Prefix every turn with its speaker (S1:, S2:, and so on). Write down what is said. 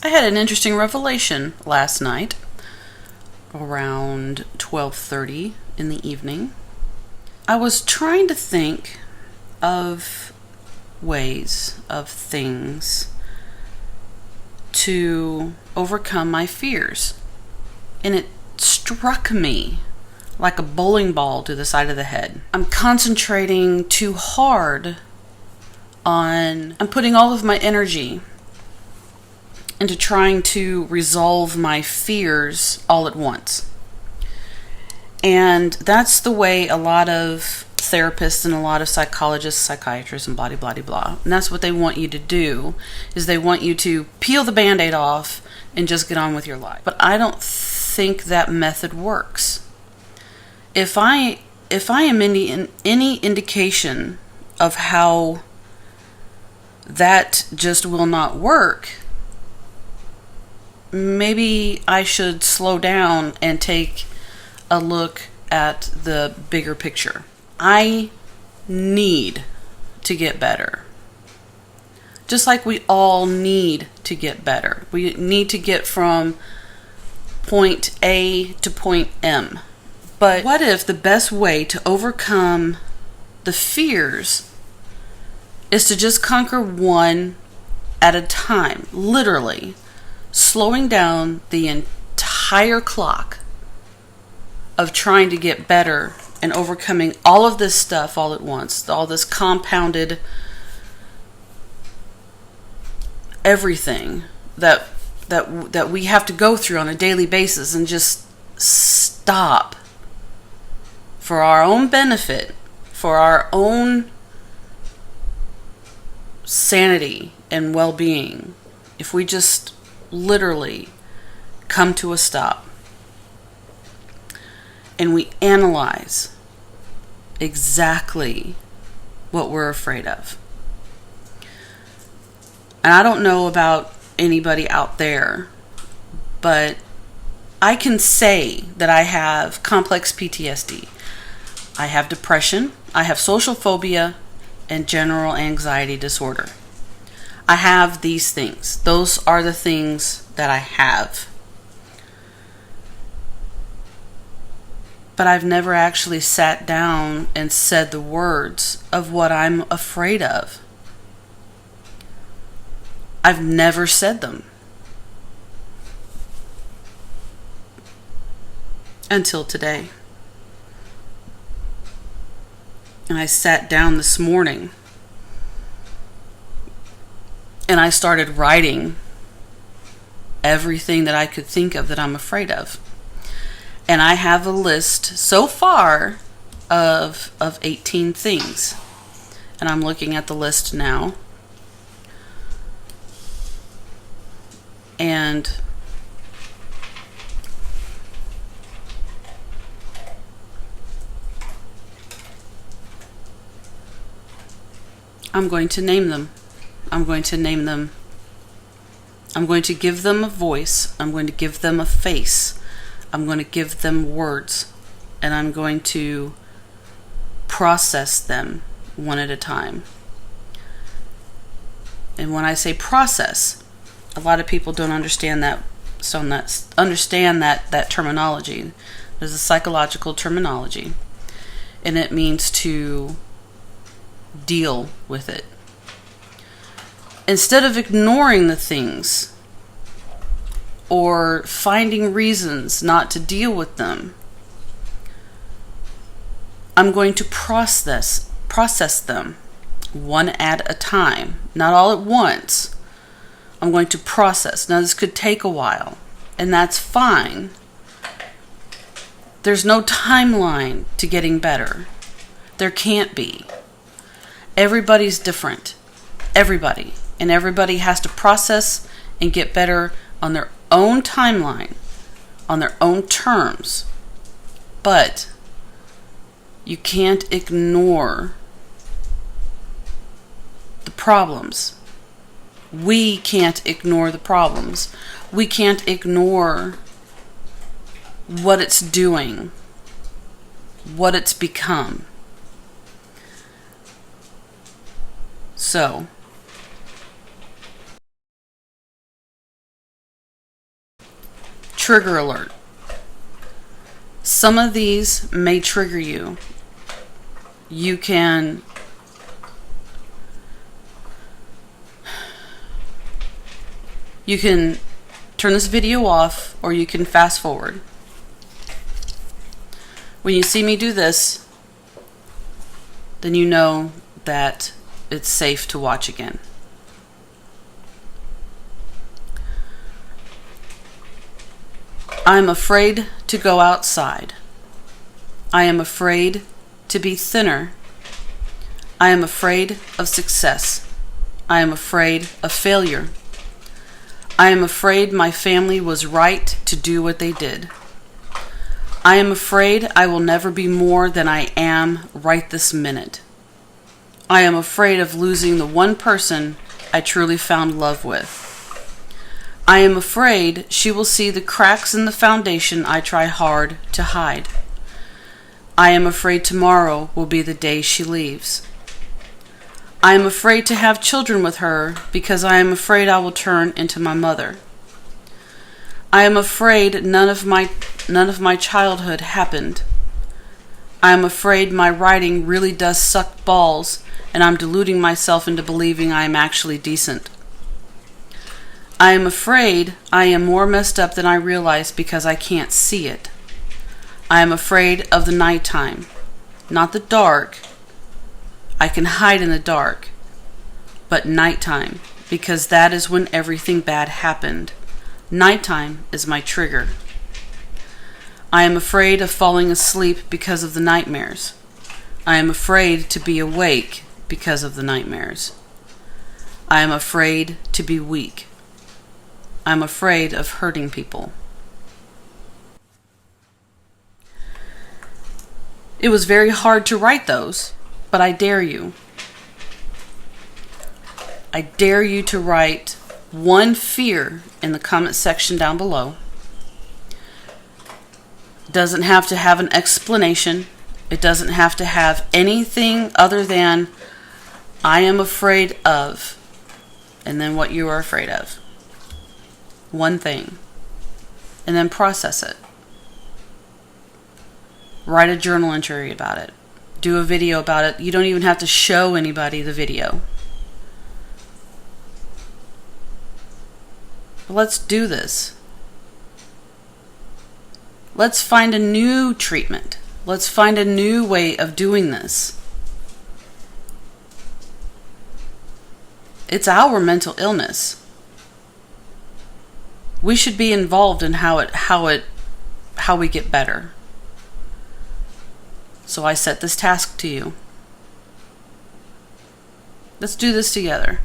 S1: I had an interesting revelation last night around 12:30 in the evening. I was trying to think of ways, of things to overcome my fears. And it struck me like a bowling ball to the side of the head. I'm concentrating too hard I'm putting all of my energy into trying to resolve my fears all at once. And that's the way a lot of therapists and a lot of psychologists, psychiatrists, and blah, blah, blah. And that's what they want you to do, is they want you to peel the Band-Aid off and just get on with your life. But I don't think that method works. If I am any indication of how that just will not work, maybe I should slow down and take a look at the bigger picture. I need to get better. Just like we all need to get better. We need to get from point A to point M. But what if the best way to overcome the fears is to just conquer one at a time, literally slowing down the entire clock of trying to get better and overcoming all of this stuff all at once, all this compounded everything that we have to go through on a daily basis, and just stop for our own benefit, for our own sanity and well-being. If we just literally come to a stop and we analyze exactly what we're afraid of. And I don't know about anybody out there, but I can say that I have complex PTSD. I have depression, I have social phobia, and general anxiety disorder. I have these things. Those are the things that I have. But I've never actually sat down and said the words of what I'm afraid of. I've never said them. Until today. And I sat down this morning and I started writing everything that I could think of that I'm afraid of. And I have a list so far of 18 things. And I'm looking at the list now. And I'm going to name them. I'm going to name them. I'm going to give them a voice. I'm going to give them a face. I'm going to give them words. And I'm going to process them one at a time. And when I say process, a lot of people don't understand that. That terminology. There's a psychological terminology. And it means to deal with it. Instead of ignoring the things or finding reasons not to deal with them, I'm going to process them one at a time, not all at once. I'm going to process. Now, this could take a while, and that's fine. There's no timeline to getting better. There can't be. Everybody's different. Everybody. And everybody has to process and get better on their own timeline, on their own terms. But you can't ignore the problems. We can't ignore the problems. We can't ignore what it's doing, what it's become. So trigger alert. Some of these may trigger you. You can turn this video off, or you can fast forward. When you see me do this, then you know that it's safe to watch again. I'm afraid to go outside. I am afraid to be thinner. I am afraid of success. I am afraid of failure. I am afraid my family was right to do what they did. I am afraid I will never be more than I am right this minute. I am afraid of losing the one person I truly found love with. I am afraid she will see the cracks in the foundation I try hard to hide. I am afraid tomorrow will be the day she leaves. I am afraid to have children with her because I am afraid I will turn into my mother. I am afraid none of my childhood happened. I am afraid my writing really does suck balls and I'm deluding myself into believing I am actually decent. I am afraid I am more messed up than I realize because I can't see it. I am afraid of the nighttime, not the dark. I can hide in the dark, but nighttime, because that is when everything bad happened. Nighttime is my trigger. I am afraid of falling asleep because of the nightmares. I am afraid to be awake because of the nightmares. I am afraid to be weak. I am afraid of hurting people. It was very hard to write those, but I dare you. I dare you to write one fear in the comment section down below. It doesn't have to have an explanation. It doesn't have to have anything other than I am afraid of, and then what you are afraid of. One thing. And then process it. Write a journal entry about it. Do a video about it. You don't even have to show anybody the video. But let's do this. Let's find a new treatment. Let's find a new way of doing this. It's our mental illness. We should be involved in how we get better. So I set this task to you. Let's do this together.